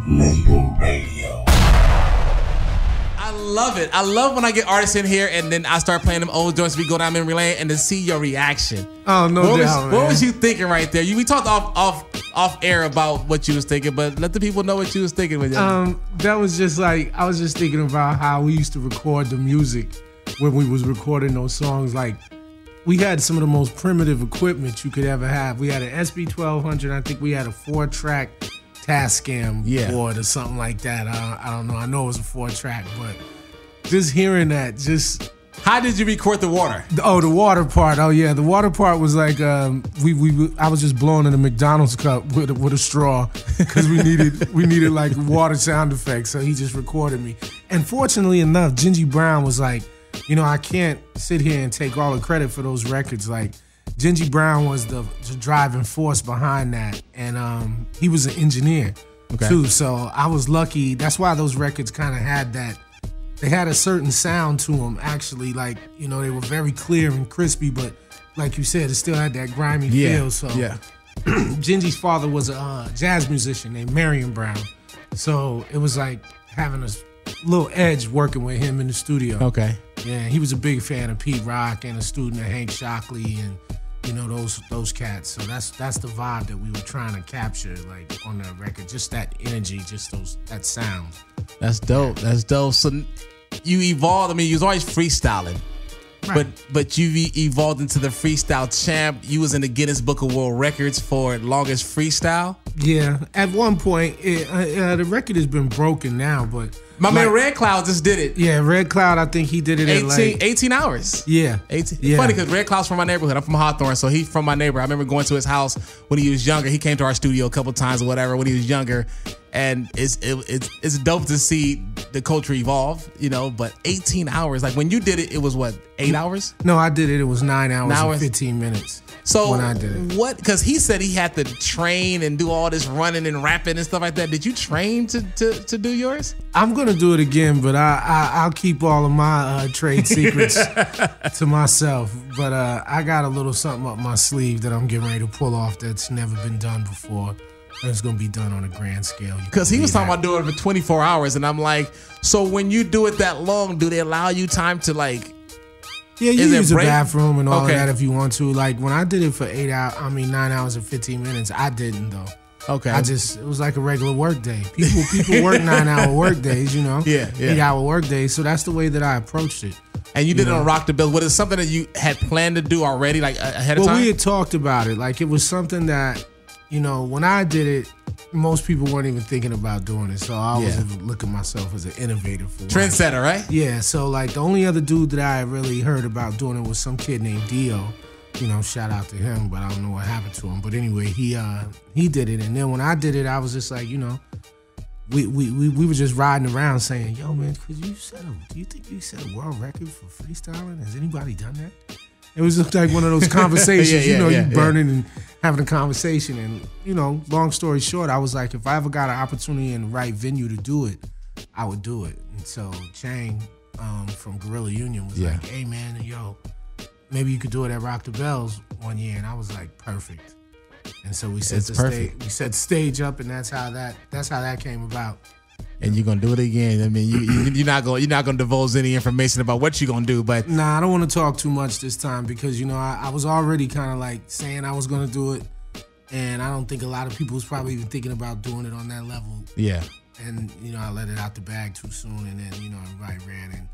Label Radio. I love it. I love when I get artists in here and then I start playing them old joints. We go down memory lane and to see your reaction. Oh, no doubt, man. What was you thinking right there? We talked off air about what you was thinking, but let the people know what you was thinking with you. That was just like, I was just thinking about how we used to record the music when we was recording those songs. Like, we had some of the most primitive equipment you could ever have. We had an SB1200. I think we had a 4-track Tascam board or something like that. I don't know. I know it was a 4-track, but just hearing that, just... How did you record the water? Oh, the water part. Oh, yeah. The water part was like, I was just blowing in a McDonald's cup with a straw because we needed like water sound effects. So he just recorded me. And fortunately enough, Gingy Brown was like, you know, I can't sit here and take all the credit for those records. Like, Gingy Brown was the driving force behind that. And he was an engineer, too. So I was lucky. That's why those records kind of had that. They had a certain sound to them, actually. Like, you know, they were very clear and crispy, but like you said, it still had that grimy feel. So Gingy's father was a jazz musician named Marion Brown. So it was like having a little edge working with him in the studio. Okay. Yeah, he was a big fan of Pete Rock and a student of Hank Shockley and, you know, those cats. So that's the vibe that we were trying to capture, like, on the record. Just that energy, just that sound. That's dope. That's dope. So you evolved. I mean, you was always freestyling, right. but you evolved into the freestyle champ. You was in the Guinness Book of World Records for longest freestyle. Yeah, at one point, the record has been broken now, but my man Red Cloud just did it. Yeah, Red Cloud, I think he did it in 18 hours. Yeah. 18. Yeah. Funny because Red Cloud's from my neighborhood. I'm from Hawthorne, so he's from my neighborhood. I remember going to his house when he was younger. He came to our studio a couple times or whatever when he was younger. And it's dope to see the culture evolve, you know, but 18 hours. Like when you did it, it was what, 8 hours? No, I did it. It was 9 hours and 15 minutes. So when I did it. What? Because he said he had to train and do all this running and rapping and stuff like that. Did you train to do yours? I'm gonna do it again, but I'll keep all of my trade secrets to myself. But I got a little something up my sleeve that I'm getting ready to pull off that's never been done before. And it's gonna be done on a grand scale. Because he was talking about doing it for 24 hours, and I'm like, so when you do it that long, do they allow you time to like? Yeah, you use a bathroom and all of that if you want to. Like when I did it for 9 hours and 15 minutes, I didn't though. Okay. It was like a regular work day. People work 9-hour work days, you know. Yeah. 8-hour work days. So that's the way that I approached it. And you did it on Rock the Bill. Was it something that you had planned to do already, like ahead of time? Well, we had talked about it. Like it was something that, you know, when I did it, most people weren't even thinking about doing it. So I was looking at myself as an innovator for trendsetter, right? Yeah. So like the only other dude that I really heard about doing it was some kid named Dio. You know, shout out to him, but I don't know what happened to him. But anyway, he did it, and then when I did it, I was just like, you know, we were just riding around saying, yo man, do you think you set a world record for freestyling? Has anybody done that? It was just like one of those conversations, you burning and having a conversation. And, you know, long story short, I was like, if I ever got an opportunity in the right venue to do it, I would do it. And so Chang from Guerrilla Union was like, hey, man, yo, maybe you could do it at Rock the Bells one year. And I was like, perfect. And so we set the stage up, and that's how that came about. And you're gonna do it again. I mean, you're not gonna divulge any information about what you're gonna do, but nah, I don't want to talk too much this time because you know I was already kind of like saying I was gonna do it, and I don't think a lot of people was probably even thinking about doing it on that level. Yeah. And you know I let it out the bag too soon, and then you know everybody ran and.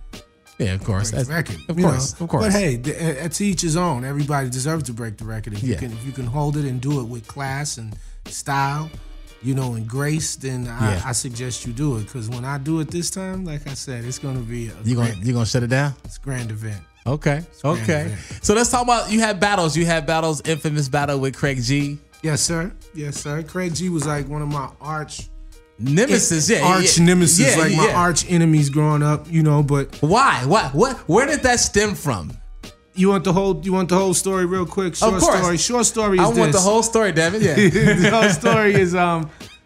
Yeah, of course. Break the record. Of course. But hey, to each his own. Everybody deserves to break the record. If you can hold it and do it with class and style, you know, and grace, then I suggest you do it. Because when I do it this time, like I said, it's going to be you gonna shut it down? It's a grand event. Okay. Event. So let's talk about you had battles. You had battles. Infamous battle with Craig G. Yes, sir. Craig G was like one of my arch nemesis, nemesis, my arch enemies growing up, you know. But why? What? Where did that stem from? You want the whole story real quick? Short story is I want the whole story, David. Yeah. The whole story is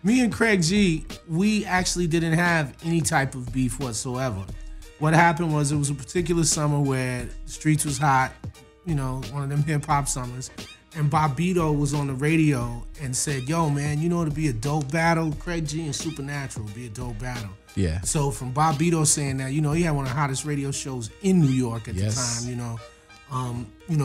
me and Craig G, we actually didn't have any type of beef whatsoever. What happened was it was a particular summer where the streets was hot, you know, one of them hip hop summers. and Bobbito was on the radio and said, "Yo, man, you know it'd be a dope battle. Craig G and Supernatural would be a dope battle." Yeah. So from Bobbito saying that, he had one of the hottest radio shows in New York at the time.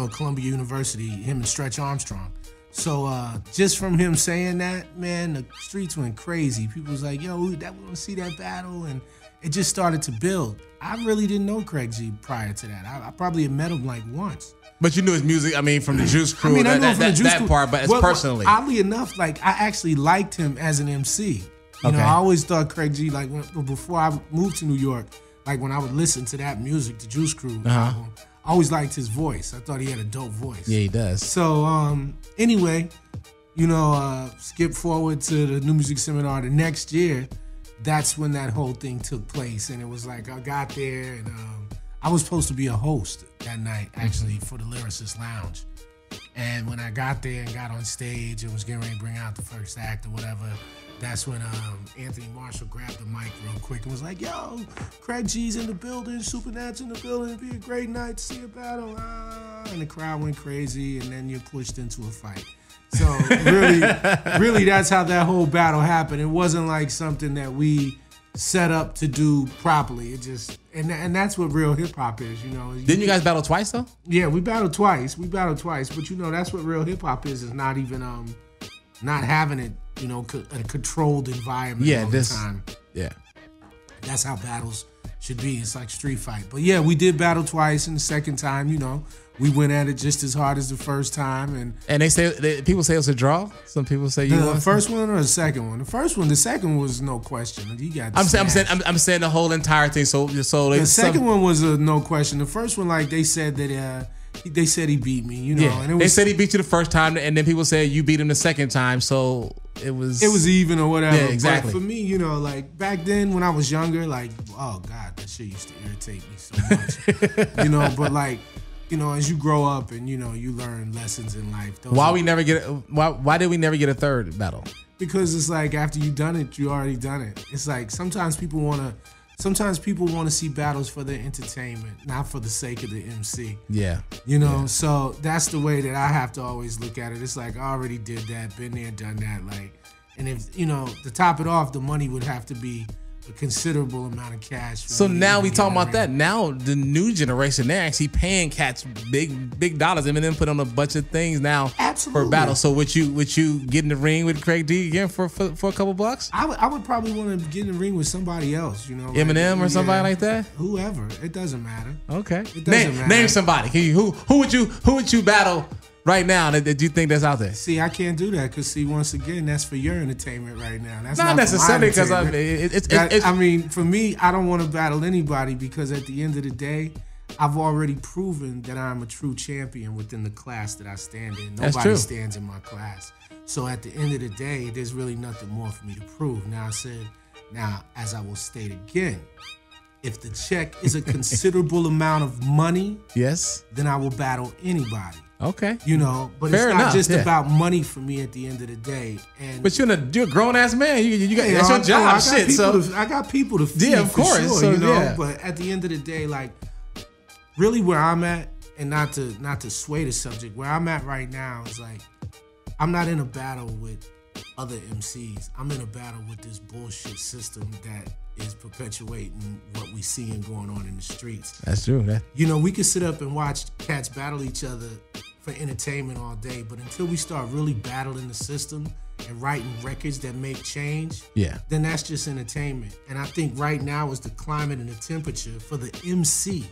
Columbia University, him and Stretch Armstrong. So just from him saying that, man, the streets went crazy. People was like, "Yo, we want to see that battle," and it just started to build. I really didn't know Craig G prior to that. I probably had met him like once. But you knew his music, from the Juice Crew, I know from the Juice Crew. Part, but personally. Oddly enough, like, I actually liked him as an MC. You know, I always thought Craig G, like, before I moved to New York, like, when I would listen to that music, the Juice Crew album, I always liked his voice. I thought he had a dope voice. Yeah, he does. So, anyway, skip forward to the New Music Seminar the next year. That's when that whole thing took place. And it was like, I got there, and I was supposed to be a host that night, actually, for the Lyricist Lounge. And when I got there and got on stage and was getting ready to bring out the first act or whatever, that's when Anthony Marshall grabbed the mic real quick and was like, "Yo, Craig G's in the building, Supernatural in the building, it'd be a great night to see a battle." And the crowd went crazy, and then you're pushed into a fight. So really, that's how that whole battle happened. It wasn't like something that we set up to do properly. It just, and that's what real hip hop is, Didn't you guys battle twice though? Yeah, we battled twice. But that's what real hip hop is not even not having it, a controlled environment all the time. Yeah. That's how battles should be. It's like street fight. But yeah, we did battle twice, and the second time, we went at it just as hard as the first time. And people say it was a draw. Some people say you won. The first one or the second one? The second one was no question. You got. I'm saying the whole entire thing. So the second one was a no question. The first one, like they said that they said he beat me. Yeah. And they said he beat you the first time, and then people said you beat him the second time. So it was even or whatever. Yeah, exactly. But for me, like back then when I was younger, like, oh God, that shit used to irritate me so much. But like, as you grow up and you learn lessons in life. Why did we never get a third battle? Because it's like after you done it, you already done it. It's like sometimes people want to see battles for their entertainment, not for the sake of the MC. Yeah. So that's the way that I have to always look at it. It's like I already did that, been there, done that. Like, and if to top it off, the money would have to be a considerable amount of cash. So now we talking about that. Now the new generation, they're actually paying cats big dollars. Eminem put on a bunch of things now. Absolutely. For battle. So would you get in the ring with Craig D again for a couple bucks? I would probably want to get in the ring with somebody else. Eminem or somebody like that. Whoever. It doesn't matter. Okay. It doesn't matter. Name somebody. Who would you battle right now that you think that's out there? See, I can't do that because once again, that's for your entertainment right now. That's not necessarily because for me, I don't want to battle anybody because at the end of the day, I've already proven that I'm a true champion within the class that I stand in. Nobody stands in my class. So at the end of the day, there's really nothing more for me to prove. Now, as I will state again, if the check is a considerable amount of money, yes, then I will battle anybody. Okay. But fair it's not just about money for me at the end of the day. But you're a grown ass man. You got that's your job. I got people to feed. Yeah, of course. Sure, But at the end of the day, like, really where I'm at, and not to sway the subject, where I'm at right now is like, I'm not in a battle with other MCs. I'm in a battle with this bullshit system that is perpetuating what we see and going on in the streets. That's true. We could sit up and watch cats battle each other for entertainment all day, but until we start really battling the system and writing records that make change, then that's just entertainment. And I think right now is the climate and the temperature for the MC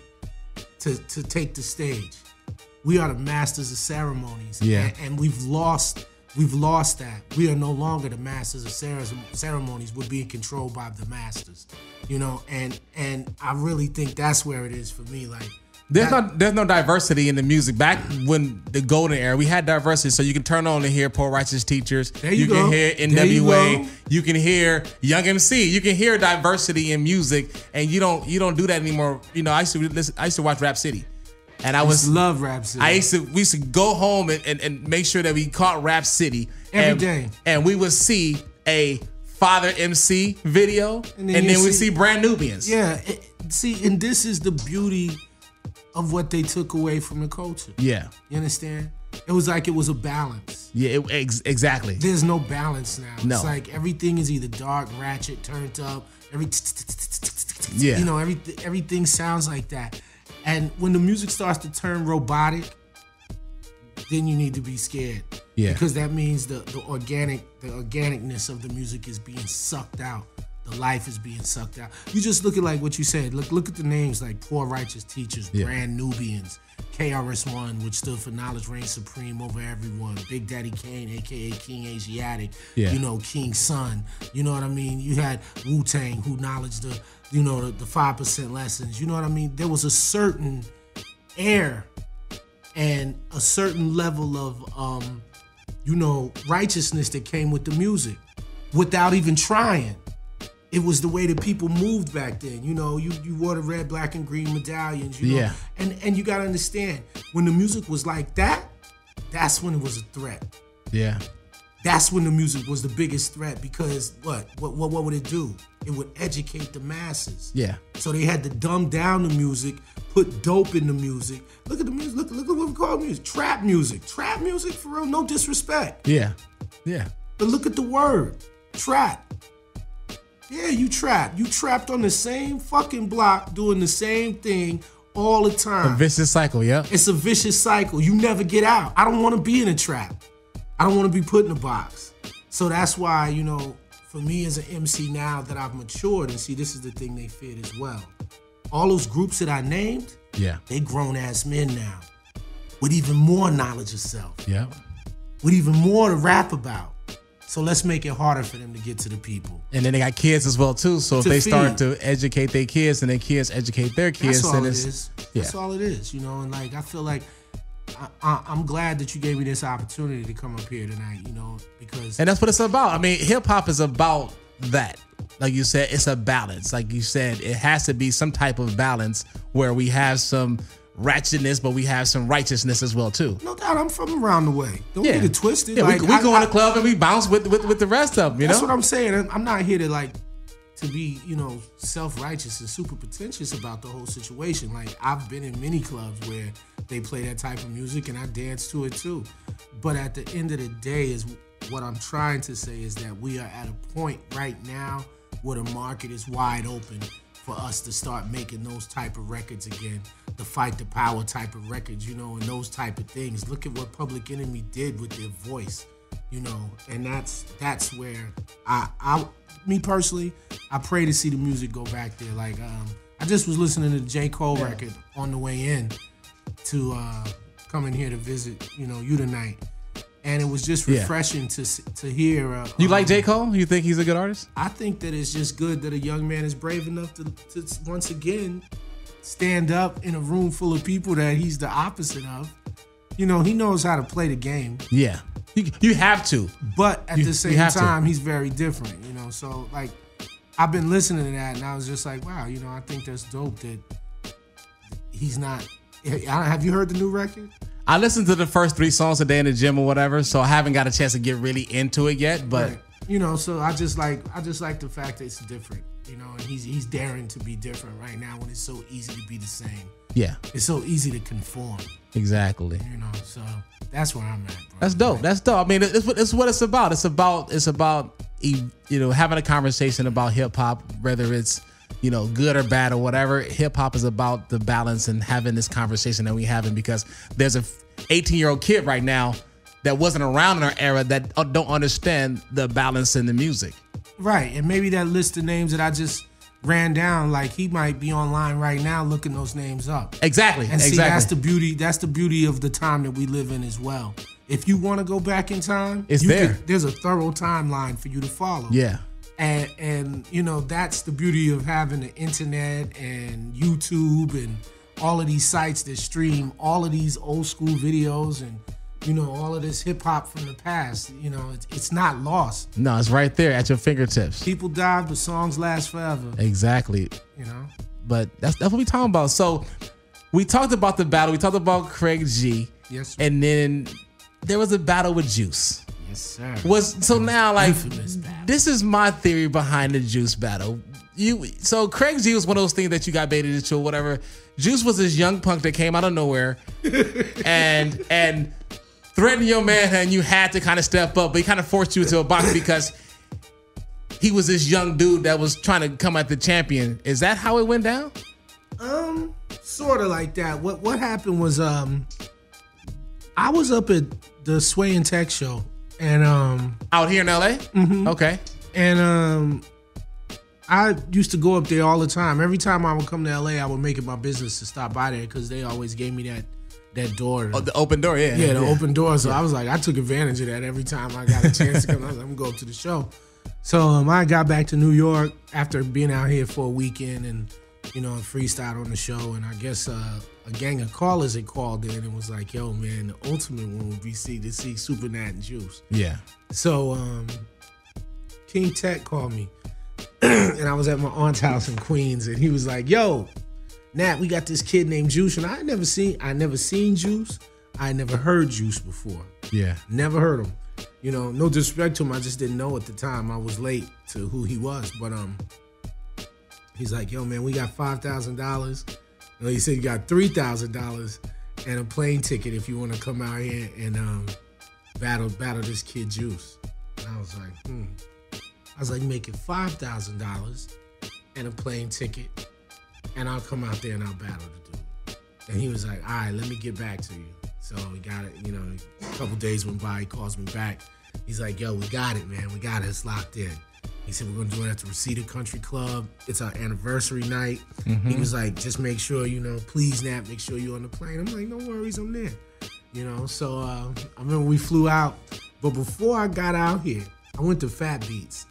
to take the stage. We are the masters of ceremonies, and we've lost that. We are no longer the masters of ceremonies. We're being controlled by the masters, and I really think that's where it is for me. Like, there's no diversity in the music. Back when the golden era, we had diversity, so you can turn on and hear Poor Righteous Teachers. You can hear NWA. You can hear Young MC. You can hear diversity in music, and you don't do that anymore. I used to watch Rap City. And I love Rap City. We used to go home and make sure that we caught Rap City every day. And we would see a Father MC video, and then we'd see Brand Nubians. Yeah, and this is the beauty of what they took away from the culture. Yeah. You understand? It was like it was a balance. Yeah, exactly. There's no balance now. No. It's like everything is either dark, ratchet, turned up. Yeah. You know, everything sounds like that. And when the music starts to turn robotic, then you need to be scared. Yeah. Because that means the organicness of the music is being sucked out. The life is being sucked out. You just look at like what you said. Look at the names like Poor Righteous Teachers, Brand Nubians, KRS-One, which stood for Knowledge Reigns Supreme over everyone. Big Daddy Kane, aka King Asiatic. Yeah. You know, King Sun. You know what I mean? You had Wu-Tang, who acknowledged the 5% lessons. You know what I mean? There was a certain air and a certain level of righteousness that came with the music without even trying. It was the way that people moved back then. You know, you wore the red, black, and green medallions, you know. Yeah. And you gotta understand, when the music was like that, that's when it was a threat. Yeah. That's when the music was the biggest threat, because what would it do? It would educate the masses. Yeah. So they had to dumb down the music, put dope in the music. Look at the music. Look at what we call music. Trap music. Trap music, for real, no disrespect. Yeah. Yeah. But look at the word. Trap. Yeah, you trapped. You trapped on the same fucking block doing the same thing all the time. A vicious cycle, yeah. It's a vicious cycle. You never get out. I don't want to be in a trap. I don't want to be put in a box. So that's why, you know, for me as an MC now that I've matured, and see, this is the thing they feared as well. All those groups that I named, Yeah. they grown ass men now with even more knowledge of self, Yeah. with even more to rap about. So let's make it harder for them to get to the people. And then they got kids as well too. So if To they feed. start to educate their kids and their kids educate their kids, That's all then it it's is. yeah. That's all it is, you know. And like, I feel like I'm glad that you gave me this opportunity to come up here tonight, you know, because And that's what it's about. I mean, hip hop is about that. Like you said, it's a balance. Like you said, it has to be some type of balance where we have some ratchetness, but we have some righteousness as well too. no doubt I'm from around the way. Don't Yeah. get it twisted. Yeah, like, we go in the club and we bounce with the rest of them. You that's know, what I'm saying. I'm not here to like to be, you know, self-righteous and super pretentious about the whole situation. Like, I've been in many clubs where they play that type of music and I dance to it too. But at the end of the day, is what I'm trying to say is that we are at a point right now where the market is wide open for us to start making those type of records again, the fight the power type of records, you know, and those type of things. Look at what Public Enemy did with their voice, you know, and that's where me personally, I pray to see the music go back there. Like, I just was listening to the J. Cole record on the way in to come in here to visit, you know, you tonight. And it was just refreshing to hear. you like J. Cole? You think he's a good artist? I think that it's just good that a young man is brave enough to once again stand up in a room full of people that he's the opposite of. You know, he knows how to play the game. Yeah, you have to. But at the same have to. time, he's very different, you know. So, like, I've been listening to that, and I was just like, wow, you know, I think that's dope that he's not. Have you heard the new record? I listened to the first 3 songs a day in the gym or whatever, so I haven't got a chance to get really into it yet. But Right. You know, so I just like the fact that it's different, you know, and he's daring to be different right now when it's so easy to be the same. yeah, It's so easy to conform, exactly. you know. So that's where I'm at, bro. That's dope. That's dope. I mean, it's what it's about. It's about you know, having a conversation about hip hop, whether it's, you know, good or bad or whatever. Hip hop is about the balance and having this conversation that we having, because there's a 18-year-old kid right now that wasn't around in our era that don't understand the balance in the music. Right, and maybe that list of names that I just ran down, like, he might be online right now looking those names up. Exactly. And see, exactly. that's the beauty of the time that we live in as well. If you want to go back in time, It's there. there's a thorough timeline for you to follow. Yeah. And you know, that's the beauty of having the internet and YouTube and all of these sites that stream all of these old school videos and, you know, all of this hip hop from the past. You know, it's not lost. No, it's right there at your fingertips. People die, but songs last forever. Exactly. You know? But that's what we talking about. So we talked about the battle. We talked about Craig G. Yes, sir. And then there was a battle with Juice. Yes, sir. So now, like, Infamous battle. this is my theory behind the Juice battle. So Craig G was one of those things that you got baited into or whatever. Juice was this young punk that came out of nowhere, and threatened your man and you had to kind of step up, but he kind of forced you into a box because he was this young dude that was trying to come at the champion. Is that how it went down? Sort of like that. What happened was I was up at the Sway and Tech show and out here in LA? Mm-hmm. Okay. And I used to go up there all the time. Every time I would come to LA, I would make it my business to stop by there because they always gave me that door. Oh, the open door, yeah. Yeah, the open door. So I was like, I took advantage of that every time I got a chance to come. I was like, I'm gonna go up to the show. So I got back to New York after being out here for a weekend and, freestyle on the show. And I guess a gang of callers had called in and was like, yo, man, the ultimate one would be to see Super Nat and Juice. Yeah. So King Tech called me. And I was at my aunt's house in Queens, and he was like, yo, Nat, we got this kid named Juice. And I never seen Juice. I never heard Juice before. Yeah. Never heard him. No disrespect to him. I just didn't know at the time. I was late to who he was. But he's like, yo, man, we got $5,000. He said you got $3,000 and a plane ticket if you want to come out here and battle this kid Juice. And I was like, make it $5,000 and a plane ticket, and I'll come out there and I'll battle the dude. And he was like, all right, let me get back to you. So we got it, a couple days went by, he calls me back. He's like, yo, we got it, man. We got it. It's locked in. He said, we're going to do it at the Reseda Country Club. It's our anniversary night. Mm-hmm. He was like, just make sure, please, Nat, make sure you're on the plane. I'm like, no worries, I'm there. So I remember we flew out. But before I got out here, I went to Fat Beats.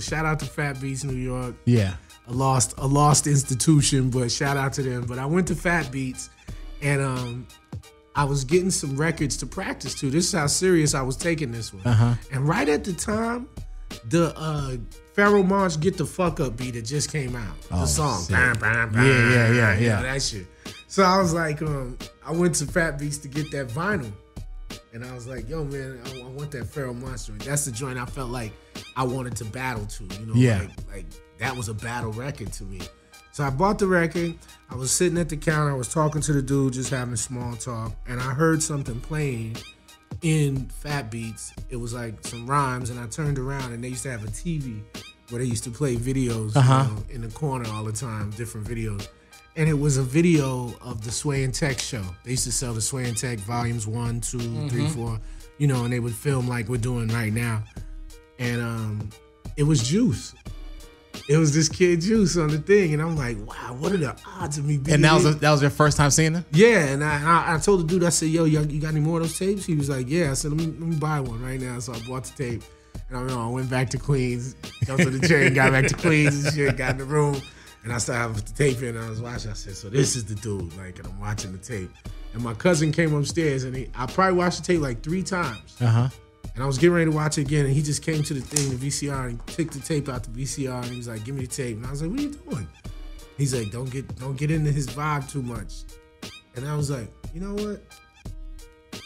Shout out to Fat Beats, New York. Yeah. A lost institution, but shout out to them. But I went to Fat Beats, and I was getting some records to practice to. This is how serious I was taking this one. Uh-huh. And right at the time, the Pharoah Monch Get the Fuck Up beat that just came out. The song. Bam, bam, bam, yeah. That shit. So I was like, I went to Fat Beats to get that vinyl. And I was like, yo, man, I want that Pharoah Monch. That's the joint I felt like I wanted to battle to. Like that was a battle record to me. So I bought the record. I was sitting at the counter. I was talking to the dude, just having small talk. And I heard something playing in Fat Beats. It was like some rhymes. And I turned around, and they used to have a TV where they used to play videos in the corner all the time, different videos. And it was a video of the Sway and Tech show. They used to sell the Sway and Tech volumes 1, 2, 3, 4, and they would film like we're doing right now. And it was Juice. It was this kid Juice on the thing. And I'm like, wow, what are the odds of me being And that was your first time seeing him? Yeah. And I told the dude, I said, yo, you got any more of those tapes? He was like, yeah. I said, let me buy one right now. So I bought the tape. And I went back to Queens, jumped on the train, got back to Queens and shit, got in the room. And I started with the tape in, and I was watching. I said, so this is the dude. And I'm watching the tape. And my cousin came upstairs, and I probably watched the tape like 3 times. Uh-huh. And I was getting ready to watch it again, and he just came to the thing, the VCR, and he took the tape out the VCR, and he was like, give me the tape. And I was like, what are you doing? He's like, don't get into his vibe too much. And I was like, you know what?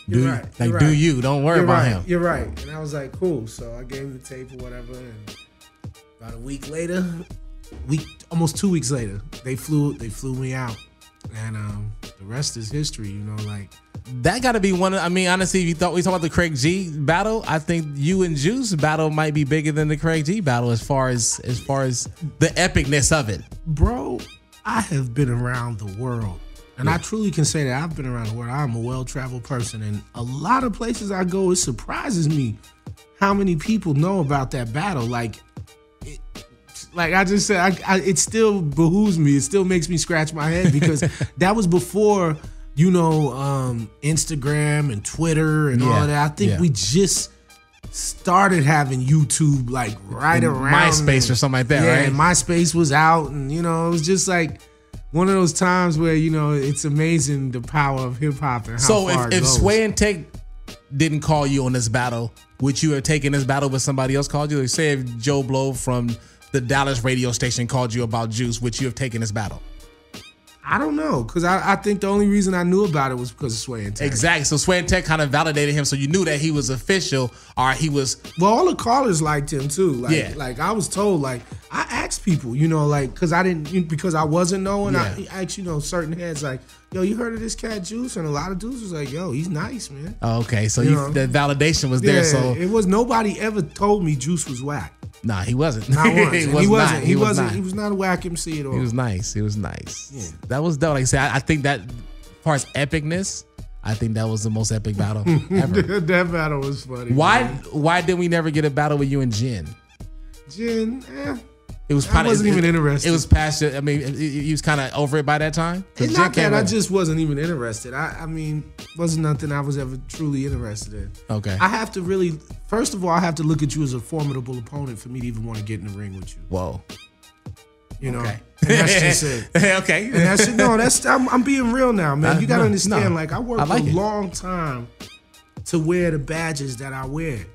You're right. Do you. Don't worry about him. You're right. And I was like, cool. So I gave him the tape or whatever, and about a week later, almost 2 weeks later, they flew me out, and the rest is history. That got to be one of. I mean, honestly, if we talk about the Craig G battle, I think you and Juice battle might be bigger than the Craig G battle as far as the epicness of it. Bro, I have been around the world, and I truly can say that I've been around the world. I'm a well-traveled person, and a lot of places I go, it surprises me how many people know about that battle. Like I just said, it still behooves me. It still makes me scratch my head because that was before, Instagram and Twitter and all of that. I think we just started having YouTube right around MySpace or something like that, right? Yeah, MySpace was out, and it was just like one of those times where it's amazing the power of hip hop and how far it goes. If Sway and Tech didn't call you on this battle, would you have taken this battle if somebody else called you? Like, say if Joe Blow from the Dallas radio station called you about Juice, would you have taken this battle? I don't know, because I think the only reason I knew about it was because of Sway and Tech. Exactly. So Sway and Tech kind of validated him, so you knew that he was official, or he was. Well, all the callers liked him too. Like, Yeah. like I was told, like I asked people, you know, like because I wasn't knowing. Yeah. I asked, you know, certain heads like, yo, you heard of this cat Juice? And a lot of dudes was like, yo, he's nice, man. Oh, okay, so You know? the validation was there. Yeah, So it was nobody ever told me Juice was whack. nah, he wasn't. Not once. he And was he not. wasn't. He wasn't. not. He was not a whack MC at all. He was nice. He was nice. Yeah. That was dope. Like I said, I think that as far as epicness, I think that was the most epic battle ever. That battle was funny. Why man. why did we never get a battle with you and Jen? Jen? It was I wasn't even interested. It was past. I mean, you was kind of over it by that time. 'Cause It's Jen not that came I over. just wasn't even interested. I mean, wasn't nothing I was ever truly interested in. Okay. I have to really, first of all, I have to look at you as a formidable opponent for me to even want to get in the ring with you. Whoa. You know, Okay. and that's just it. Okay. And that's it. No, I'm being real now, man. You gotta No, understand. no. Like I worked I like a it. long time to wear the badges that I wear,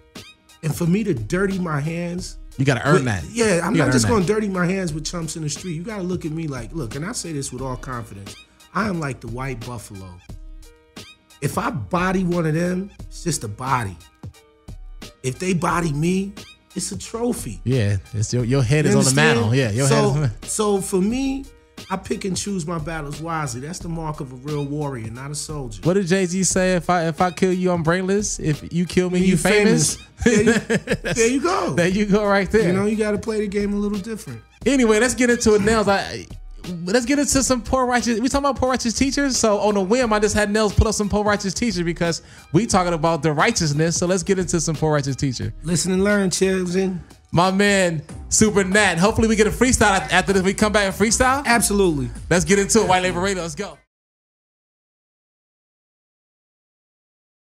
and for me to dirty my hands. You got to earn that. Yeah, I'm You not gotta just earn going that. to dirty my hands with chumps in the street. You got to look at me like, look, and I say this with all confidence. I am like the white buffalo. If I body one of them, it's just a body. If they body me, it's a trophy. Yeah, it's your head is You on the understand? mantle. Yeah, your head. So for me, I pick and choose my battles wisely. That's the mark of a real warrior, not a soldier. What did Jay-Z say? If I kill you, I'm brainless. If you kill me, you famous. There you go. There you go, right there. You know, you got to play the game a little different. Anyway, let's get into it, Nels. Let's get into some Poor Righteous. We talking about Poor Righteous teachers. So on a whim, I just had Nels put up some Poor Righteous teacher because we talking about the righteousness. So let's get into some Poor Righteous teacher. Listen and learn, children. My man, Super Nat. Hopefully we get a freestyle after this. We come back and freestyle. Absolutely. Let's get into it. White Labor Radio. Let's go.